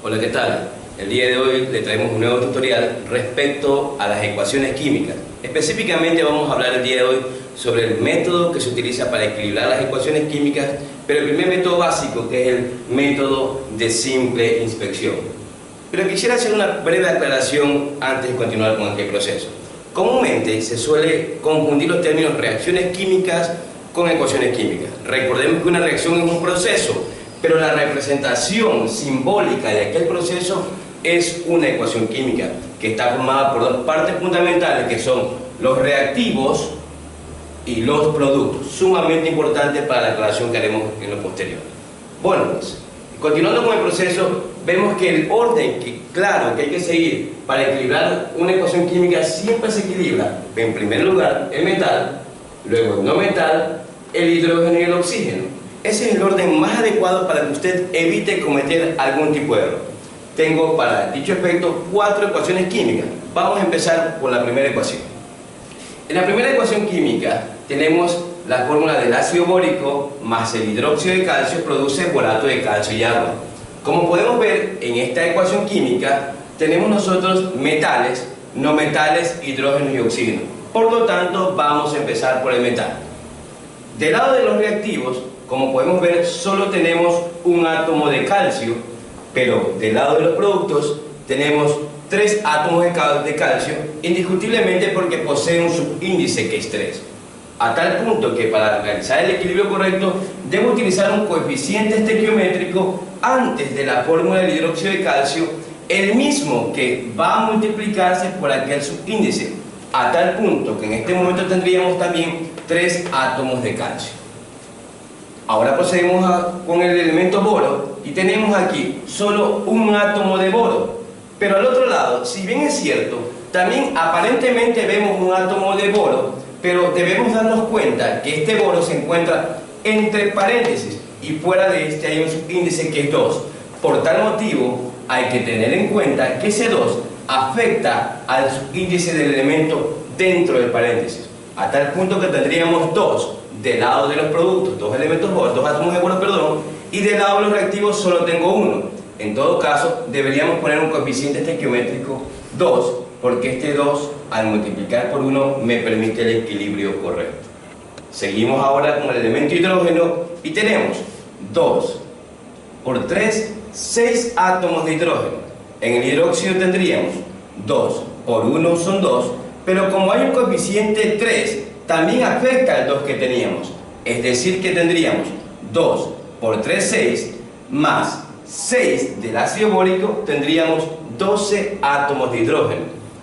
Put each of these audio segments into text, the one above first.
Hola, ¿qué tal? El día de hoy le traemos un nuevo tutorial respecto a las ecuaciones químicas. Específicamente vamos a hablar el día de hoy sobre el método que se utiliza para equilibrar las ecuaciones químicas, pero el primer método básico, que es el método de simple inspección. Pero quisiera hacer una breve aclaración antes de continuar con este proceso. Comúnmente se suele confundir los términos reacciones químicas con ecuaciones químicas. Recordemos que una reacción es un proceso, pero la representación simbólica de aquel proceso es una ecuación química que está formada por dos partes fundamentales, que son los reactivos y los productos, sumamente importantes para la aclaración que haremos en lo posterior. Bueno, pues, continuando con el proceso, vemos que el orden claro que hay que seguir para equilibrar una ecuación química siempre se equilibra. En primer lugar, el metal, luego el no metal, el hidrógeno y el oxígeno. Ese es el orden más adecuado para que usted evite cometer algún tipo de error. Tengo para dicho efecto 4 ecuaciones químicas. Vamos a empezar por la primera ecuación. En la primera ecuación química tenemos la fórmula del ácido bórico más el hidróxido de calcio produce borato de calcio y agua. Como podemos ver en esta ecuación química tenemos nosotros metales, no metales, hidrógeno y oxígeno. Por lo tanto vamos a empezar por el metal. Del lado de los reactivos, como podemos ver, solo tenemos un átomo de calcio, pero del lado de los productos tenemos 3 átomos de calcio, indiscutiblemente porque posee un subíndice que es 3. A tal punto que para realizar el equilibrio correcto debo utilizar un coeficiente estequiométrico antes de la fórmula del hidróxido de calcio, el mismo que va a multiplicarse por aquel subíndice, a tal punto que en este momento tendríamos también 3 átomos de calcio. Ahora procedemos con el elemento boro y tenemos aquí solo un átomo de boro, pero al otro lado, si bien es cierto, también aparentemente vemos un átomo de boro, pero debemos darnos cuenta que este boro se encuentra entre paréntesis y fuera de este hay un subíndice que es 2. Por tal motivo hay que tener en cuenta que ese 2 afecta al subíndice del elemento dentro del paréntesis, a tal punto que tendríamos 2 del lado de los productos, 2 elementos boros, 2 átomos de boro, perdón, y del lado de los reactivos solo tengo 1. En todo caso, deberíamos poner un coeficiente estequiométrico 2, porque este 2 al multiplicar por 1 me permite el equilibrio correcto. Seguimos ahora con el elemento hidrógeno y tenemos 2 por 3, 6 átomos de hidrógeno. En el hidróxido tendríamos 2 por 1 son 2, pero como hay un coeficiente 3, también afecta al 2 que teníamos. Es decir, que tendríamos 2 por 3, 6, más 6 del ácido bórico, tendríamos 12 átomos de hidrógeno.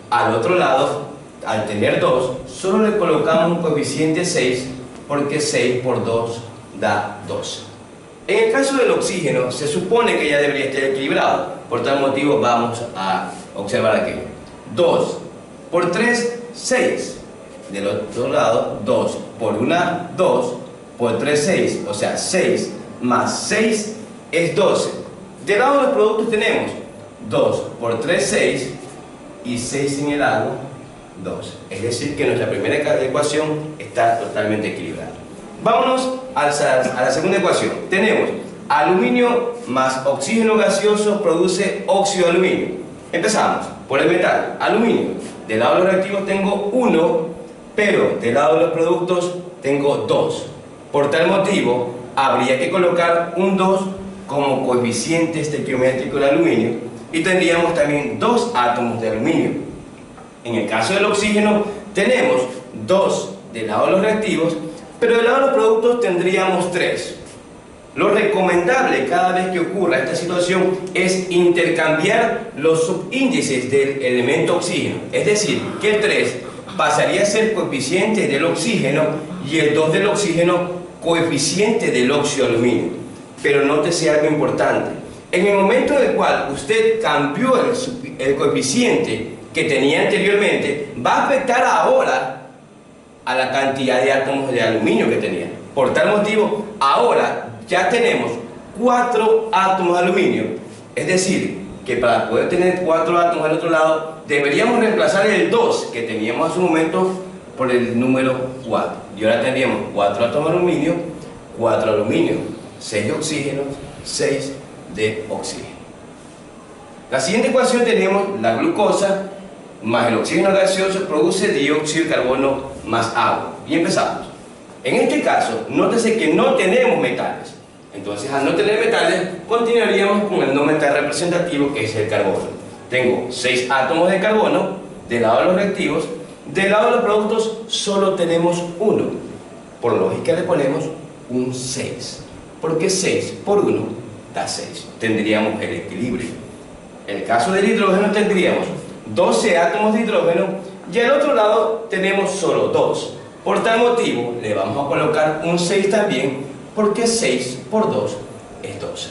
Al otro lado, al tener 2, solo le colocamos un coeficiente 6, porque 6 por 2 da 12. En el caso del oxígeno, se supone que ya debería estar equilibrado. Por tal motivo, vamos a observar aquí. 2 por 3, 6. Del otro lado, 2 por 1, 2 por 3, 6. O sea, 6 más 6 es 12. Del lado de los productos tenemos 2 por 3, 6 y 6 en el lado, 2. Es decir, que nuestra primera ecuación está totalmente equilibrada. Vámonos a la segunda ecuación. Tenemos aluminio más oxígeno gaseoso produce óxido de aluminio. Empezamos por el metal, aluminio. Del lado de los reactivos tengo 1, pero del lado de los productos tengo 2. Por tal motivo, habría que colocar un 2 como coeficiente estequiométrico del aluminio y tendríamos también 2 átomos de aluminio. En el caso del oxígeno, tenemos 2 del lado de los reactivos, pero del lado de los productos tendríamos 3. Lo recomendable cada vez que ocurra esta situación es intercambiar los subíndices del elemento oxígeno, es decir, que el 3 pasaría a ser coeficiente del oxígeno y el 2 del oxígeno coeficiente del óxido de aluminio. Pero nótese algo importante. En el momento en el cual usted cambió el coeficiente que tenía anteriormente, va a afectar ahora a la cantidad de átomos de aluminio que tenía. Por tal motivo, ahora ya tenemos 4 átomos de aluminio. Es decir, que para poder tener 4 átomos al otro lado, deberíamos reemplazar el 2 que teníamos hace un momento por el número 4. Y ahora tendríamos 4 átomos de aluminio, 4 aluminio, 6 de oxígeno, 6 de oxígeno. La siguiente ecuación tenemos la glucosa más el oxígeno gaseoso produce dióxido de carbono más agua. Y empezamos. En este caso, nótese que no tenemos metales. Entonces, al no tener metales, continuaríamos con el no metal representativo, que es el carbono. Tengo 6 átomos de carbono del lado de los reactivos. Del lado de los productos solo tenemos uno. Por lógica le ponemos un 6. Porque 6 por 1 da 6. Tendríamos el equilibrio. En el caso del hidrógeno tendríamos 12 átomos de hidrógeno y al otro lado tenemos solo 2. Por tal motivo le vamos a colocar un 6 también, porque 6 por 2 es 12.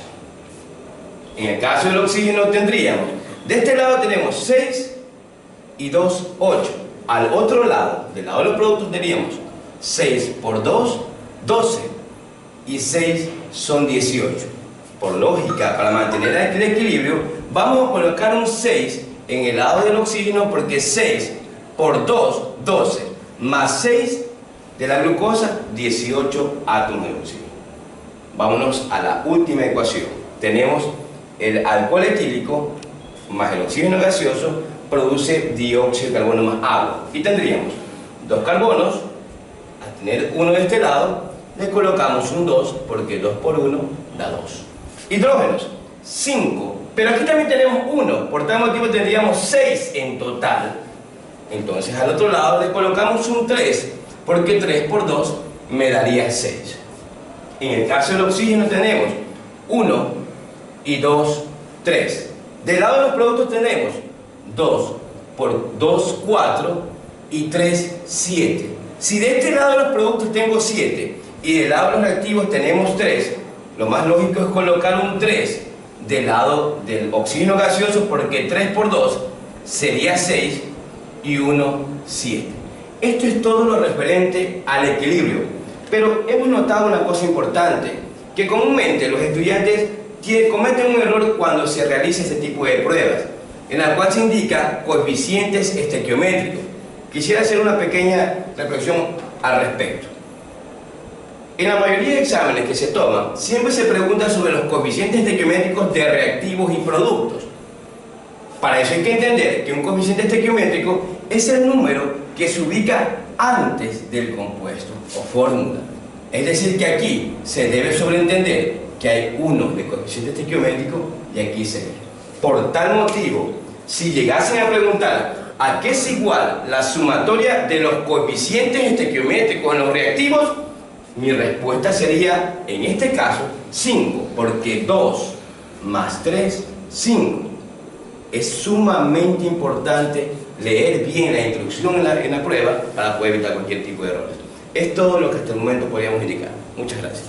En el caso del oxígeno tendríamos, de este lado tenemos 6 y 2, 8. Al otro lado, del lado de los productos, tendríamos 6 por 2, 12. Y 6 son 18. Por lógica, para mantener el equilibrio, vamos a colocar un 6 en el lado del oxígeno, porque 6 por 2, 12, más 6 de la glucosa, 18 átomos de oxígeno. Vámonos a la última ecuación. Tenemos el alcohol etílico más el oxígeno gaseoso produce dióxido de carbono más agua. Y tendríamos 2 carbonos. Al tener uno de este lado, le colocamos un 2, porque 2 por 1 da 2. Hidrógenos, 5. Pero aquí también tenemos 1, por tal motivo tendríamos 6 en total. Entonces al otro lado le colocamos un 3, porque 3 por 2 me daría 6. En el caso del oxígeno tenemos 1 y 2, 3. Del lado de los productos tenemos 2 por 2, 4 y 3, 7. Si de este lado de los productos tengo 7 y del lado de los reactivos tenemos 3, lo más lógico es colocar un 3 del lado del oxígeno gaseoso, porque 3 por 2 sería 6 y 1, 7. Esto es todo lo referente al equilibrio, pero hemos notado una cosa importante, que comúnmente los estudiantes cometen un error cuando se realiza este tipo de pruebas, en la cual se indica coeficientes estequiométricos. Quisiera hacer una pequeña reflexión al respecto. En la mayoría de exámenes que se toman, siempre se pregunta sobre los coeficientes estequiométricos de reactivos y productos. Para eso hay que entender que un coeficiente estequiométrico es el número que se ubica antes del compuesto o fórmula. Es decir, que aquí se debe sobreentender que hay uno de coeficiente estequiométrico y aquí se ve. Por tal motivo, si llegasen a preguntar a qué es igual la sumatoria de los coeficientes estequiométricos en los reactivos, mi respuesta sería, en este caso, 5, porque 2 más 3, 5. Es sumamente importante leer bien la instrucción en la prueba para poder evitar cualquier tipo de errores. Es todo lo que hasta el momento podríamos indicar. Muchas gracias.